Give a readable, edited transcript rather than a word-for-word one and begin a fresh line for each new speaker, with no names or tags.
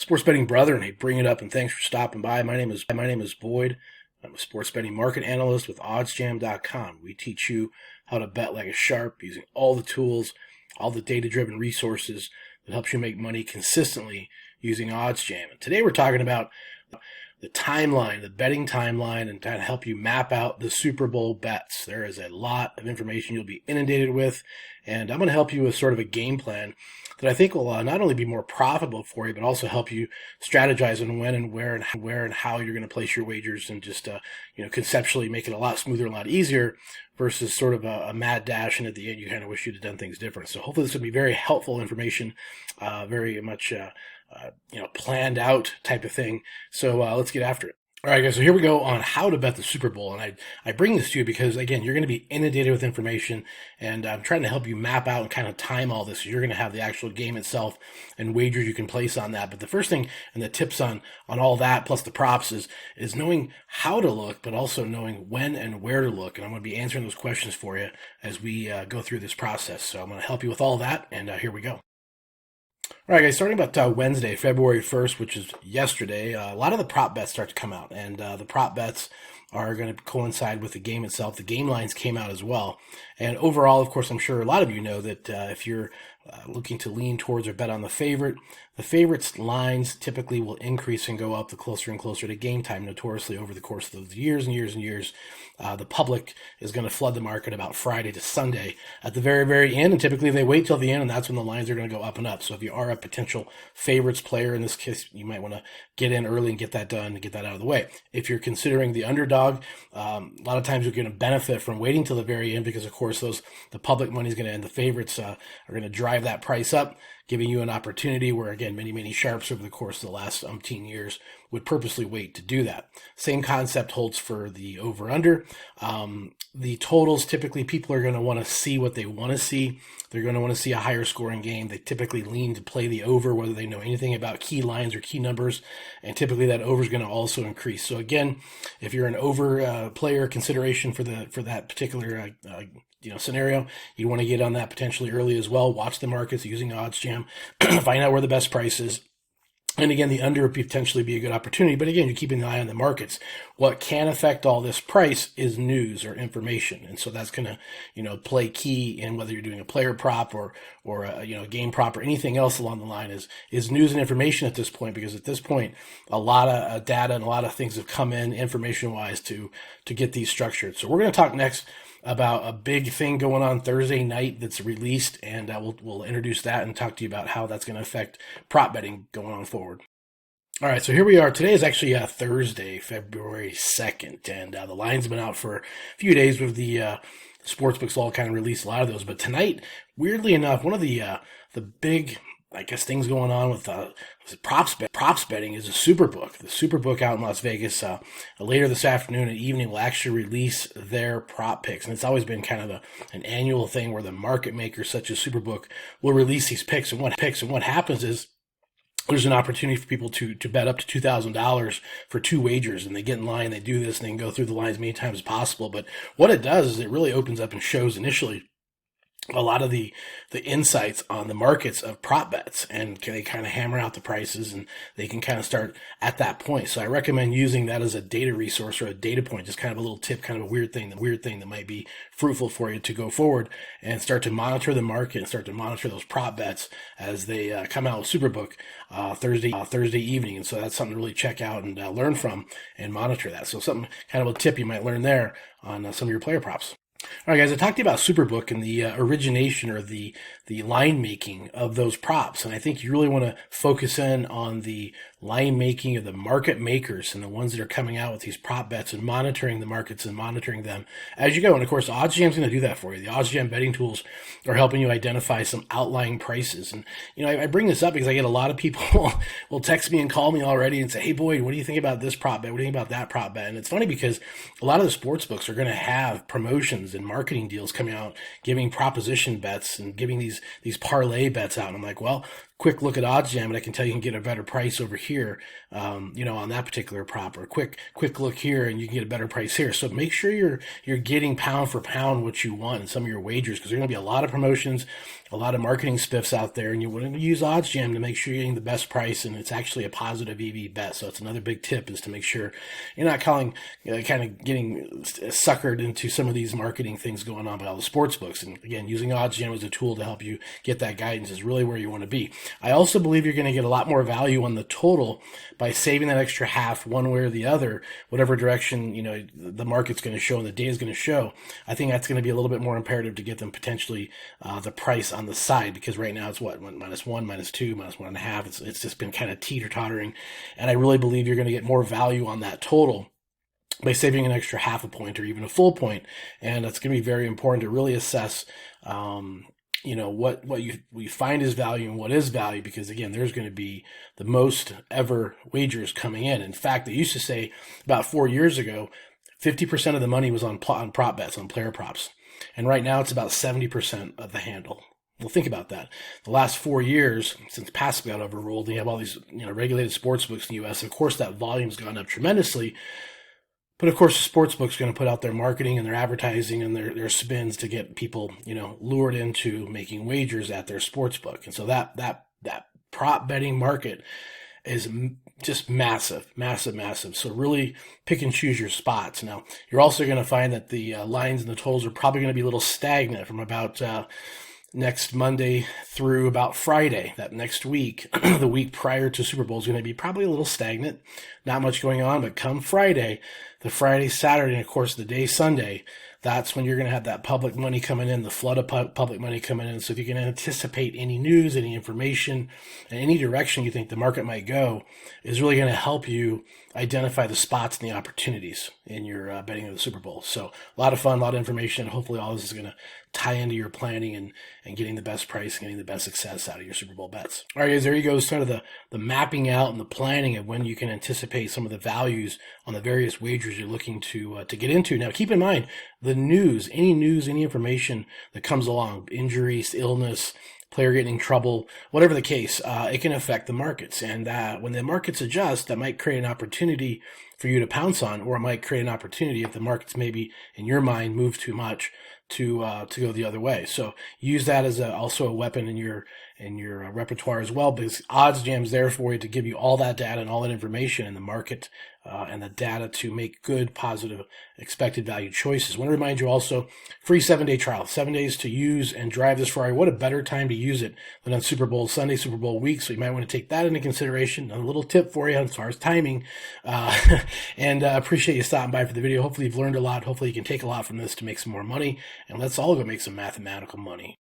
Sports betting brother, and hey, bring it up, and thanks for stopping by. My name is Boyd. I'm a sports betting market analyst with OddsJam.com. We teach you how to bet like a sharp using all the tools, all the data-driven resources that helps you make money consistently using OddsJam. And today we're talking about the timeline, the betting timeline, and trying to help you map out the Super Bowl bets. There is a lot of information you'll be inundated with, and I'm going to help you with sort of a game plan that I think will not only be more profitable for you, but also help you strategize on when and where and how you're going to place your wagers, and just conceptually make it a lot smoother, a lot easier, versus sort of a mad dash, and at the end you kind of wish you'd have done things different. So hopefully this will be very helpful information, very much planned out type of thing. So let's get after it. All right, guys, so here we go on how to bet the Super Bowl. And I bring this to you because, again, you're going to be inundated with information, and I'm trying to help you map out and kind of time all this. So you're going to have the actual game itself and wagers you can place on that. But the first thing, and the tips on all that, plus the props, is knowing how to look, but also knowing when and where to look. And I'm going to be answering those questions for you as we go through this process. So I'm going to help you with all that, and here we go. All right, guys, starting about Wednesday, February 1st, which is yesterday, a lot of the prop bets start to come out, and the prop bets are going to coincide with the game itself. The game lines came out as well. And overall, of course, I'm sure a lot of you know that if you're looking to lean towards or bet on the favorite's lines typically will increase and go up the closer and closer to game time. Notoriously, over the course of those years and years and years, the public is going to flood the market about Friday to Sunday at the very, very end. And typically they wait till the end, and that's when the lines are going to go up and up. So if you are a potential favorites player in this case, you might want to get in early and get that done and get that out of the way. If you're considering the underdog, a lot of times you're going to benefit from waiting till the very end, because of course the public money is going to end. The favorites are going to drive that price up, giving you an opportunity where, again, many sharps over the course of the last umpteen years would purposely wait to do that. Same concept holds for the over-under. The totals, typically people are going to want to see what they want to see. They're going to want to see a higher scoring game. They typically lean to play the over, whether they know anything about key lines or key numbers, and typically that over is going to also increase. So again, if you're an over player consideration for that particular scenario, you want to get on that potentially early as well. Watch the markets using OddsJam, find out where the best price is. And again, the under would potentially be a good opportunity. But again, you're keeping an eye on the markets. What can affect all this price is news or information. And so that's going to, play key in whether you're doing a player prop or a game prop or anything else along the line is news and information at this point, because at this point, a lot of data and a lot of things have come in information wise to get these structured. So we're going to talk next about a big thing going on Thursday night that's released, and we'll introduce that and talk to you about how that's going to affect prop betting going on forward. All right, so here we are. Today is actually Thursday, February 2nd, and the line's have been out for a few days with the sportsbooks all kind of released a lot of those. But tonight, weirdly enough, one of the big, I guess, things going on with props betting is a Superbook. The Superbook out in Las Vegas later this afternoon and evening will actually release their prop picks. And it's always been kind of an annual thing where the market makers such as Superbook will release these picks. And what happens is there's an opportunity for people to bet up to $2,000 for two wagers, and they get in line, they do this, and they can go through the lines as many times as possible. But what it does is it really opens up and shows initially a lot of the insights on the markets of prop bets, and they kind of hammer out the prices, and they can kind of start at that point. So I recommend using that as a data resource or a data point, just kind of a little tip, kind of a weird thing that might be fruitful for you to go forward and start to monitor the market and start to monitor those prop bets as they come out with Superbook Thursday evening. And so that's something to really check out and learn from and monitor that. So something kind of a tip you might learn there on some of your player props. All right, guys, I talked to you about Superbook and the origination or the line making of those props. And I think you really want to focus in on the line making of the market makers and the ones that are coming out with these prop bets and monitoring the markets and monitoring them as you go. And of course, OddsJam is going to do that for you. The OddsJam betting tools are helping you identify some outlying prices. And, I bring this up because I get a lot of people will text me and call me already and say, hey, Boyd, what do you think about this prop bet? What do you think about that prop bet? And it's funny because a lot of the sports books are going to have promotions and marketing deals coming out, giving proposition bets and giving these parlay bets out. And I'm like, well, quick look at OddsJam, and I can tell you can get a better price over here, on that particular prop, or quick look here, and you can get a better price here. So make sure you're getting pound for pound what you want in some of your wagers, because there's going to be a lot of promotions, a lot of marketing spiffs out there, and you want to use OddsJam to make sure you're getting the best price, and it's actually a positive EV bet. So it's another big tip, is to make sure you're not kind of getting suckered into some of these marketing things going on by all the sports books. And again, using OddsJam as a tool to help you get that guidance is really where you want to be. I also believe you're going to get a lot more value on the total by saving that extra half one way or the other, whatever direction the market's going to show and the data is going to show. I think that's going to be a little bit more imperative to get them potentially the price on the side, because right now it's what, -1, -2, -1.5. It's just been kind of teeter-tottering, and I really believe you're going to get more value on that total by saving an extra half a point or even a full point. And that's going to be very important to really assess what you find is value and what is value, because again, there's going to be the most ever wagers coming in. In fact, they used to say about 4 years ago, 50% of the money was on prop bets, on player props. And right now it's about 70% of the handle. Well, think about that. The last 4 years, since PASC got overruled, you have all these regulated sports books in the U.S. Of course, that volume's gone up tremendously. But of course, the sports book's going to put out their marketing and their advertising and their spins to get people, lured into making wagers at their sports book. And so that prop betting market is just massive, massive, massive. So really pick and choose your spots. Now, you're also going to find that the lines and the totals are probably going to be a little stagnant from about next Monday through about Friday. That next week, the week prior to Super Bowl, is going to be probably a little stagnant. Not much going on, but come Friday, the Friday, Saturday, and of course the day Sunday, that's when you're going to have that public money coming in, the flood of public money coming in. So if you can anticipate any news, any information, and any direction you think the market might go, is really going to help you identify the spots and the opportunities in your betting of the Super Bowl. So a lot of fun, a lot of information. Hopefully all this is going to tie into your planning and getting the best price and getting the best success out of your Super Bowl bets. All right, guys, there you go. Sort of the mapping out and the planning of when you can anticipate some of the values on the various wagers you're looking to get into. Now, keep in mind, any news, any information that comes along, injuries, illness, player getting in trouble, whatever the case, it can affect the markets. And when the markets adjust, that might create an opportunity for you to pounce on, or it might create an opportunity if the markets maybe, in your mind, move too much to go the other way. So use that as also a weapon in your repertoire as well, because OddsJam is there for you to give you all that data and all that information in the market and the data to make good, positive, expected value choices. I want to remind you also, free 7-day trial, 7 days to use and drive this Ferrari. What a better time to use it than on Super Bowl Sunday, Super Bowl week. So you might want to take that into consideration. A little tip for you as far as timing. And appreciate you stopping by for the video. Hopefully you've learned a lot. Hopefully you can take a lot from this to make some more money. And let's all go make some mathematical money.